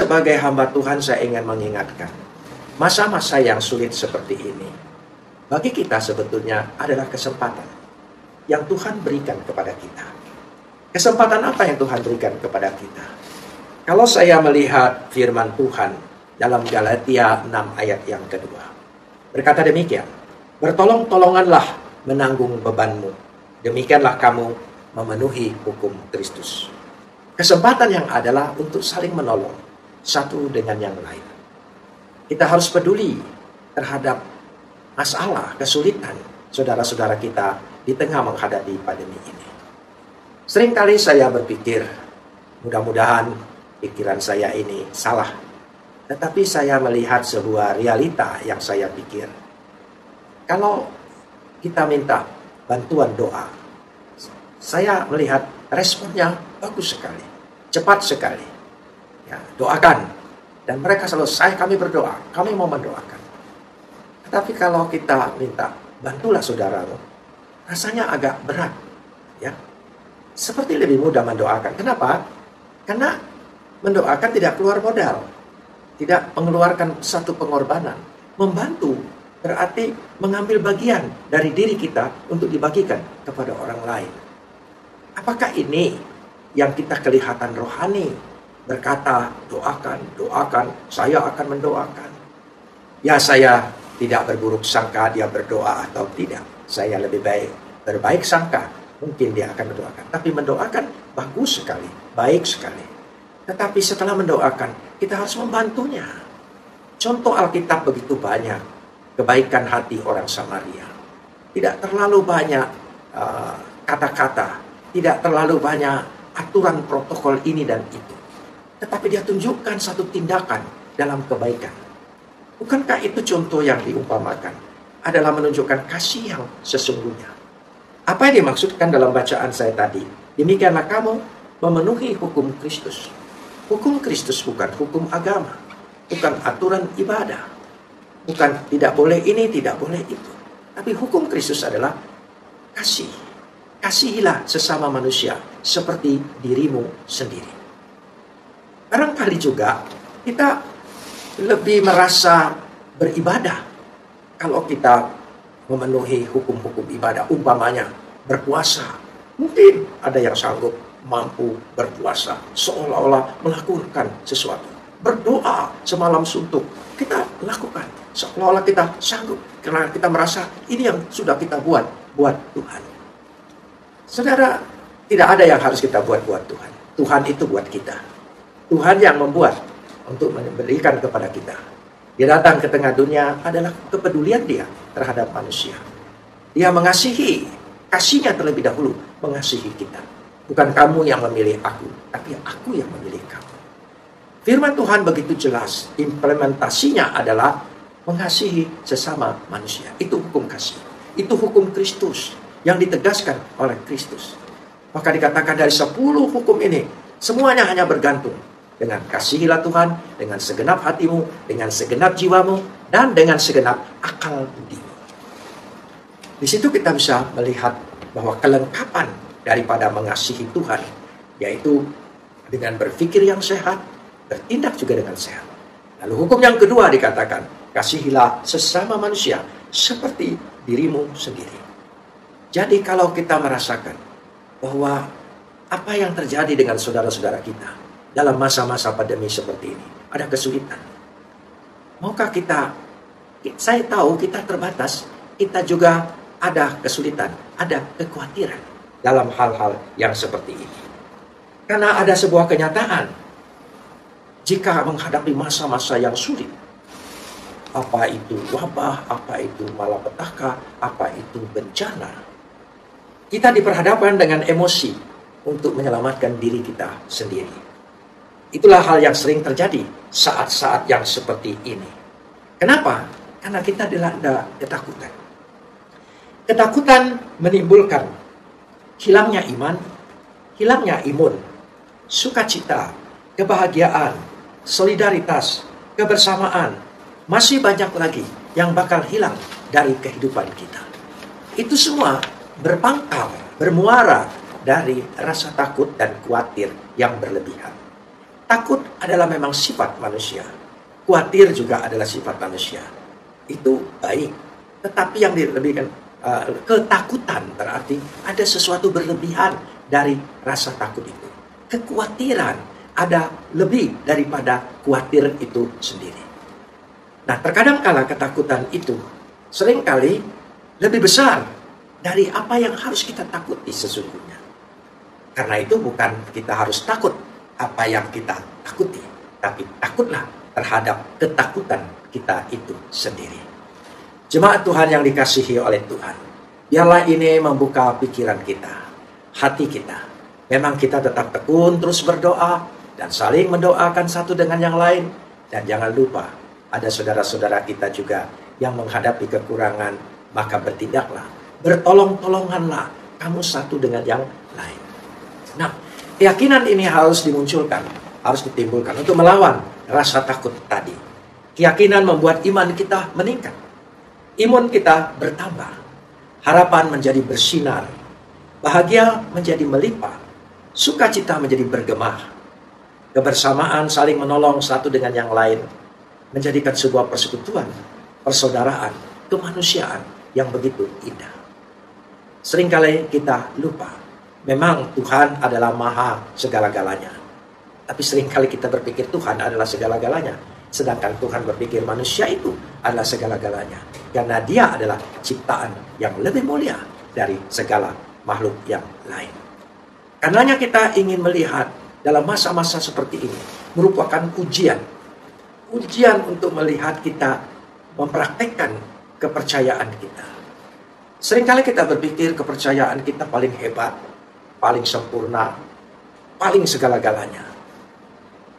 sebagai hamba Tuhan saya ingin mengingatkan, masa-masa yang sulit seperti ini, bagi kita sebetulnya adalah kesempatan yang Tuhan berikan kepada kita. Kesempatan apa yang Tuhan berikan kepada kita? Kalau saya melihat firman Tuhan dalam Galatia 6 ayat yang kedua, berkata demikian, bertolong-tolonganlah menanggung bebanmu, demikianlah kamu memenuhi hukum Kristus. Kesempatan yang adalah untuk saling menolong satu dengan yang lain. Kita harus peduli terhadap masalah, kesulitan saudara-saudara kita di tengah menghadapi pandemi ini. Seringkali saya berpikir, mudah-mudahan pikiran saya ini salah. Tetapi saya melihat sebuah realita yang saya pikir. Kalau kita minta bantuan doa, saya melihat responnya bagus sekali, cepat sekali. Ya, doakan. Dan mereka selalu, kami berdoa, kami mau mendoakan. Tetapi kalau kita minta, bantulah saudaramu, rasanya agak berat. Ya, seperti lebih mudah mendoakan. Kenapa? Karena mendoakan tidak keluar modal, tidak mengeluarkan satu pengorbanan. Membantu berarti mengambil bagian dari diri kita untuk dibagikan kepada orang lain. Apakah ini yang kita kelihatan rohani? Berkata, doakan, saya akan mendoakan. Ya, saya tidak berburuk sangka dia berdoa atau tidak. Saya lebih berbaik sangka, mungkin dia akan mendoakan. Tapi mendoakan bagus sekali, baik sekali. Tetapi setelah mendoakan, kita harus membantunya. Contoh Alkitab begitu banyak. Kebaikan hati orang Samaria. Tidak terlalu banyak kata-kata. Tidak terlalu banyak aturan protokol ini dan itu. Tetapi dia tunjukkan satu tindakan dalam kebaikan. Bukankah itu contoh yang diumpamakan? Adalah menunjukkan kasih yang sesungguhnya. Apa yang dimaksudkan dalam bacaan saya tadi? Demikianlah kamu memenuhi hukum Kristus. Hukum Kristus bukan hukum agama. Bukan aturan ibadah. Bukan tidak boleh ini, tidak boleh itu. Tapi hukum Kristus adalah kasih. Kasihilah sesama manusia seperti dirimu sendiri. Barangkali juga kita lebih merasa beribadah kalau kita memenuhi hukum-hukum ibadah. Umpamanya berpuasa. Mungkin ada yang sanggup mampu berpuasa seolah-olah melakukan sesuatu. Berdoa semalam suntuk. Kita lakukan seolah-olah kita sanggup. Karena kita merasa ini yang sudah kita buat Tuhan. Saudara, tidak ada yang harus kita buat Tuhan. Tuhan itu buat kita. Tuhan yang membuat untuk memberikan kepada kita. Dia datang ke tengah dunia adalah kepedulian dia terhadap manusia. Dia mengasihi, kasihnya terlebih dahulu mengasihi kita. Bukan kamu yang memilih aku, tapi aku yang memilih kamu. Firman Tuhan begitu jelas, implementasinya adalah mengasihi sesama manusia. Itu hukum kasih. Itu hukum Kristus yang ditegaskan oleh Kristus. Maka dikatakan dari 10 hukum ini, semuanya hanya bergantung dengan kasihilah Tuhan, dengan segenap hatimu, dengan segenap jiwamu, dan dengan segenap akal budimu. Di situ kita bisa melihat bahwa kelengkapan daripada mengasihi Tuhan, yaitu dengan berpikir yang sehat, bertindak juga dengan sehat. Lalu hukum yang kedua dikatakan, kasihilah sesama manusia seperti dirimu sendiri. Jadi kalau kita merasakan bahwa apa yang terjadi dengan saudara-saudara kita dalam masa-masa pandemi seperti ini, ada kesulitan. Maukah saya tahu kita terbatas, kita juga ada kesulitan, ada kekhawatiran dalam hal-hal yang seperti ini. Karena ada sebuah kenyataan, jika menghadapi masa-masa yang sulit, apa itu wabah, apa itu malapetaka, apa itu bencana, kita diperhadapkan dengan emosi untuk menyelamatkan diri kita sendiri. Itulah hal yang sering terjadi saat-saat yang seperti ini. Kenapa? Karena kita dilanda ketakutan. Ketakutan menimbulkan hilangnya iman, hilangnya imun, sukacita, kebahagiaan, solidaritas, kebersamaan. Masih banyak lagi yang bakal hilang dari kehidupan kita. Itu semua berpangkal, bermuara dari rasa takut dan khawatir yang berlebihan. Takut adalah memang sifat manusia. Khawatir juga adalah sifat manusia. Itu baik. Tetapi yang dilebihkan, ketakutan berarti ada sesuatu berlebihan dari rasa takut itu. Kekhawatiran ada lebih daripada khawatir itu sendiri. Nah, terkadang kala ketakutan itu seringkali lebih besar dari apa yang harus kita takuti sesungguhnya. Karena itu bukan kita harus takut apa yang kita takuti, tapi takutlah terhadap ketakutan kita itu sendiri. Jemaat Tuhan yang dikasihi oleh Tuhan, biarlah ini membuka pikiran kita, hati kita. Memang kita tetap tekun terus berdoa dan saling mendoakan satu dengan yang lain. Dan jangan lupa, ada saudara-saudara kita juga yang menghadapi kekurangan, maka bertindaklah, bertolong-tolonganlah kamu satu dengan yang lain. Nah, keyakinan ini harus dimunculkan, harus ditimbulkan untuk melawan rasa takut tadi. Keyakinan membuat iman kita meningkat. Imun kita bertambah. Harapan menjadi bersinar. Bahagia menjadi melimpah. Sukacita menjadi bergema. Kebersamaan saling menolong satu dengan yang lain menjadikan sebuah persekutuan, persaudaraan, kemanusiaan yang begitu indah. Seringkali kita lupa, memang Tuhan adalah maha segala-galanya. Tapi seringkali kita berpikir Tuhan adalah segala-galanya. Sedangkan Tuhan berpikir manusia itu adalah segala-galanya. Karena dia adalah ciptaan yang lebih mulia dari segala makhluk yang lain. Karenanya kita ingin melihat dalam masa-masa seperti ini merupakan ujian. Ujian untuk melihat kita mempraktekkan kepercayaan kita. Seringkali kita berpikir kepercayaan kita paling hebat, paling sempurna, paling segala-galanya.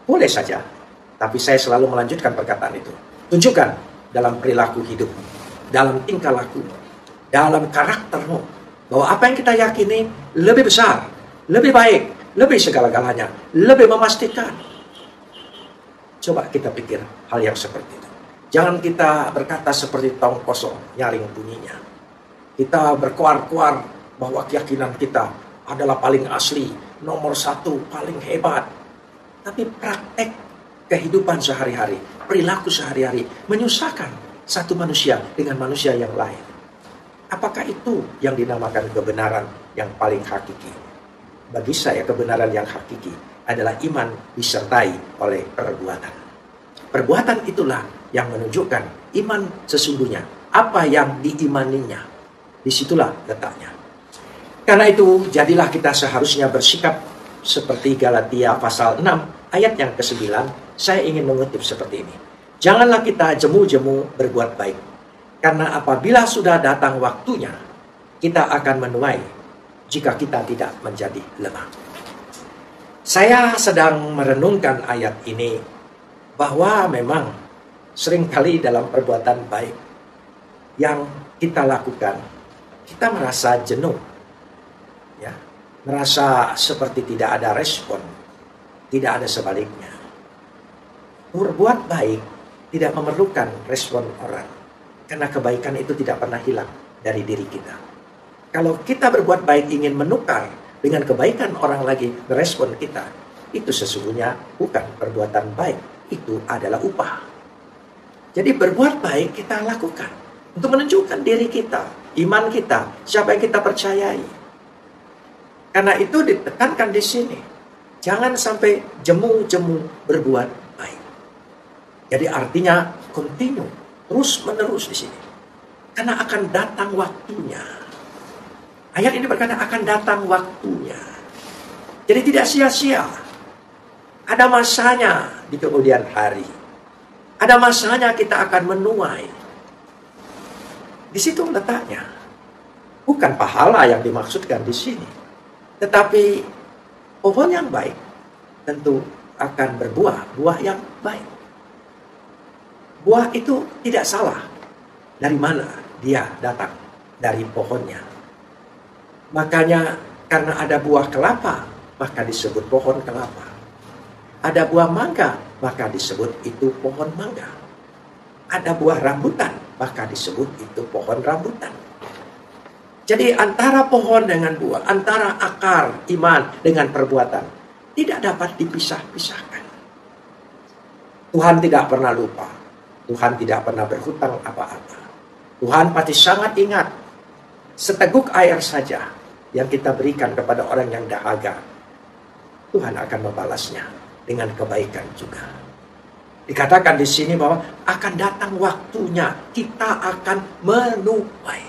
Boleh saja, tapi saya selalu melanjutkan perkataan itu. Tunjukkan dalam perilaku hidup, dalam tingkah laku, dalam karaktermu, bahwa apa yang kita yakini lebih besar, lebih baik, lebih segala-galanya, lebih memastikan. Coba kita pikir hal yang seperti itu. Jangan kita berkata seperti tong kosong, nyaring bunyinya. Kita berkuar-kuar bahwa keyakinan kita adalah paling asli, nomor satu, paling hebat. Tapi praktek kehidupan sehari-hari, perilaku sehari-hari, menyusahkan satu manusia dengan manusia yang lain. Apakah itu yang dinamakan kebenaran yang paling hakiki? Bagi saya kebenaran yang hakiki adalah iman disertai oleh perbuatan. Perbuatan itulah yang menunjukkan iman sesungguhnya. Apa yang diimaninya. Disitulah letaknya. Karena itu jadilah kita seharusnya bersikap seperti Galatia pasal 6 ayat yang ke-9. Saya ingin mengutip seperti ini. Janganlah kita jemu-jemu berbuat baik. Karena apabila sudah datang waktunya, kita akan menuai jika kita tidak menjadi lemah. Saya sedang merenungkan ayat ini bahwa memang seringkali dalam perbuatan baik yang kita lakukan, kita merasa jenuh. Ya, merasa seperti tidak ada respon, tidak ada sebaliknya. Berbuat baik tidak memerlukan respon orang, karena kebaikan itu tidak pernah hilang dari diri kita. Kalau kita berbuat baik ingin menukar dengan kebaikan orang lagi merespon kita, itu sesungguhnya bukan perbuatan baik, itu adalah upah. Jadi berbuat baik kita lakukan untuk menunjukkan diri kita, iman kita, siapa yang kita percayai. Karena itu ditekankan di sini, jangan sampai jemu-jemu berbuat baik. Jadi artinya continue, terus menerus di sini. Karena akan datang waktunya. Ayat ini berkata akan datang waktunya. Jadi tidak sia-sia. Ada masanya di kemudian hari. Ada masanya kita akan menuai. Di situ letaknya. Bukan pahala yang dimaksudkan di sini. Tetapi pohon yang baik tentu akan berbuah, buah yang baik. Buah itu tidak salah. Dari mana dia datang? Dari pohonnya. Makanya karena ada buah kelapa, maka disebut pohon kelapa. Ada buah mangga, maka disebut itu pohon mangga. Ada buah rambutan, maka disebut itu pohon rambutan. Jadi antara pohon dengan buah, antara akar iman dengan perbuatan, tidak dapat dipisah-pisahkan. Tuhan tidak pernah lupa. Tuhan tidak pernah berhutang apa-apa. Tuhan pasti sangat ingat seteguk air saja yang kita berikan kepada orang yang dahaga. Tuhan akan membalasnya dengan kebaikan juga. Dikatakan di sini bahwa akan datang waktunya kita akan menuai.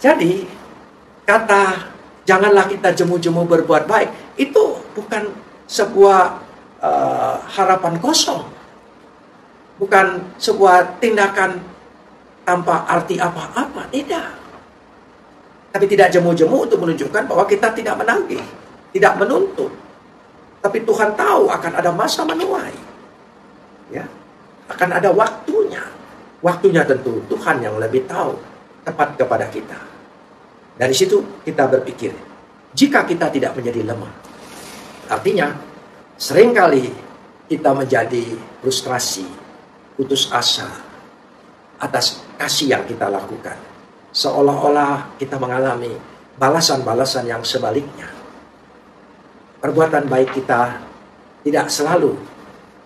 Jadi kata janganlah kita jemu-jemu berbuat baik itu bukan sebuah harapan kosong. Bukan sebuah tindakan tanpa arti apa-apa. Tidak. Tapi tidak jemu-jemu untuk menunjukkan bahwa kita tidak menagih, tidak menuntut. Tapi Tuhan tahu akan ada masa menuai. Ya, akan ada waktunya. Waktunya tentu Tuhan yang lebih tahu tepat kepada kita. Dari situ kita berpikir, jika kita tidak menjadi lemah, artinya seringkali kita menjadi frustrasi, putus asa atas kasih yang kita lakukan. Seolah-olah kita mengalami balasan-balasan yang sebaliknya. Perbuatan baik kita tidak selalu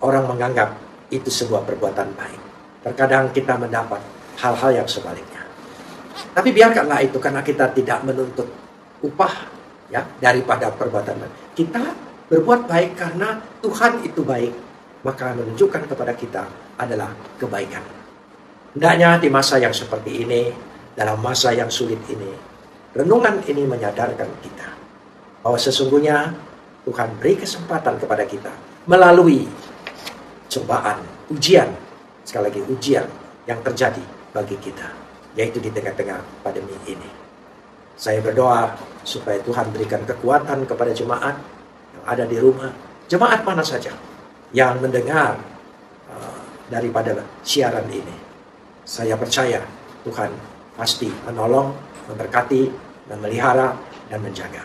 orang menganggap itu sebuah perbuatan baik. Terkadang kita mendapat hal-hal yang sebaliknya. Tapi biarkanlah itu karena kita tidak menuntut upah ya daripada perbuatan baik. Kita berbuat baik karena Tuhan itu baik, maka menunjukkan kepada kita adalah kebaikan. Hendaknya di masa yang seperti ini, dalam masa yang sulit ini, renungan ini menyadarkan kita bahwa sesungguhnya Tuhan beri kesempatan kepada kita melalui cobaan, ujian, sekali lagi ujian yang terjadi bagi kita, yaitu di tengah-tengah pandemi ini. Saya berdoa supaya Tuhan berikan kekuatan kepada jemaat yang ada di rumah, jemaat mana saja yang mendengar daripada siaran ini. Saya percaya Tuhan pasti menolong, memberkati, memelihara, dan menjaga.